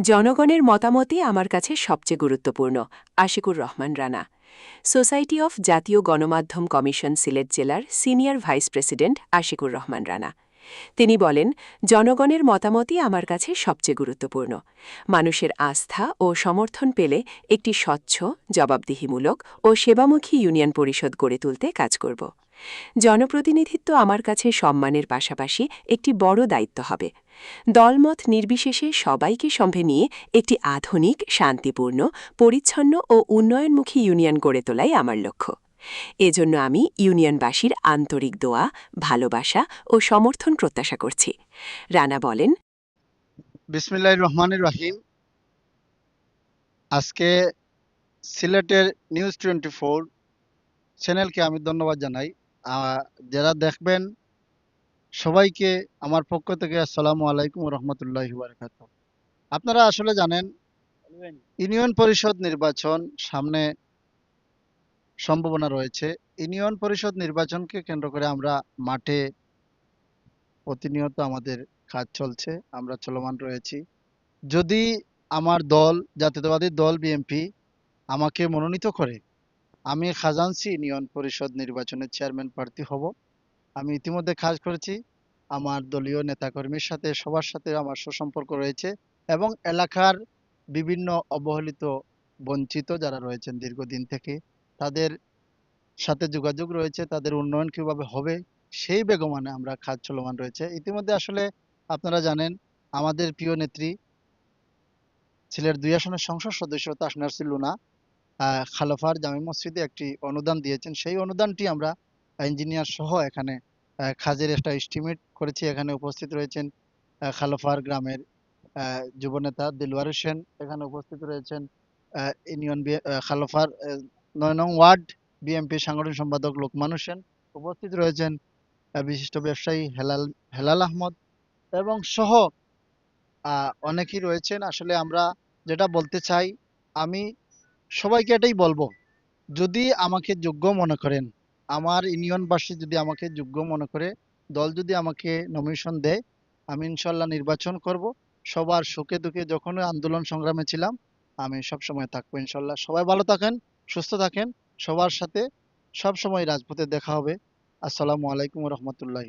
জনগণের মতামতই আমার কাছে সবচেয়ে গুরুত্বপূর্ণ। আশিকুর রহমান রানা, সোসাইটি অফ জাতীয় গণমাধ্যম কমিশন সিলেট জেলার senior vice president Ashikur Rahman Rana. তিনি বলেন, জনগণের মতামতই আমার কাছে সবচেয়ে গুরুত্বপূর্ণ। মানুষের আস্থা ও সমর্থন পেলে একটি স্বচ্ছ, জবাবদিহিমূলক ও সেবামুখী ইউনিয়ন পরিষদ গড়ে তুলতে কাজ করব। জনপ্রতিনিধিত্ব আমার কাছে সম্মানের পাশাপাশি একটি বড় দায়িত্ব হবে। দলমত নির্বিশেষে সবাইকে সঙ্গে নিয়ে একটি আধুনিক, শান্তিপূর্ণ, পরিচ্ছন্ন ও উন্নয়নমুখী ইউনিয়ন গড়ে তোলাই আমার লক্ষ্য। এজন্য আমি ইউনিয়নবাসীর আন্তরিক দোয়া, ভালোবাসা ও সমর্থন প্রত্যাশা করছি। রানা বলেন, বিসমিল্লাহির রহমানির রহিম। আজকে সিলেটের নিউজ 24 চ্যানেলকে আমি ধন্যবাদ জানাই। যারা দেখবেন সবাইকে আমার পক্ষ থেকে আসসালামু আলাইকুম রহমতুল্লাহি বারাকাতুহু। আপনারা আসলে জানেন ইউনিয়ন পরিষদ নির্বাচন সামনে সম্ভাবনা রয়েছে। ইউনিয়ন পরিষদ নির্বাচনকে কেন্দ্র করে আমরা মাঠে প্রতিনিয়ত আমাদের কাজ চলছে, আমরা চলমান রয়েছি। যদি আমার দল, জাতীয়তাবাদী দল বিএনপি আমাকে মনোনীত করে, আমি খাজাঞ্চি ইউনিয়ন পরিষদ নির্বাচনের চেয়ারম্যান প্রার্থী হব। আমি ইতিমধ্যে কাজ করেছি। আমার দলীয় নেতাকর্মীর সাথে সবার সাথে আমার সুসম্পর্ক রয়েছে এবং এলাকার বিভিন্ন অবহেলিত, বঞ্চিত যারা রয়েছেন দীর্ঘদিন থেকে, তাদের সাথে যোগাযোগ রয়েছে। তাদের উন্নয়ন কিভাবে হবে সেই বেগমানে আমরা কাজ চলমান রয়েছে। ইতিমধ্যে আসলে আপনারা জানেন আমাদের প্রিয় নেত্রী সিলেট ২ আসনের সংসদ সদস্য তাসনার লুনা খালফার জামে মসজিদে একটি অনুদান দিয়েছেন। সেই অনুদানটি আমরা ইঞ্জিনিয়ার সহ এখানে কাজের একটা এস্টিমেট করেছি। এখানে উপস্থিত রয়েছেন খালফার গ্রামের যুবনেতা দিলওয়ার হোসেন, এখানে উপস্থিত রয়েছেন খালফার ৯ নং ওয়ার্ড বিএনপি সাংগঠনিক সম্পাদক লোকমান হোসেন, উপস্থিত রয়েছেন বিশিষ্ট ব্যবসায়ী হেলাল আহমদ এবং সহ অনেকেই রয়েছেন। আসলে আমরা যেটা বলতে চাই, আমি সবাইকে এটাই বলবো, যদি আমাকে যোগ্য মনে করেন, আমার ইউনিয়নবাসী যদি আমাকে যোগ্য মনে করে, দল যদি আমাকে নমিনেশন দেয়, আমি ইনশাল্লাহ নির্বাচন করব। সবার সুখে দুঃখে যখন আন্দোলন সংগ্রামে ছিলাম, আমি সবসময় থাকবো ইনশাল্লাহ। সবাই ভালো থাকেন, সুস্থ থাকেন। সবার সাথে সব সময় রাজপথে দেখা হবে। আসসালামু আলাইকুম রহমতুল্লাহ।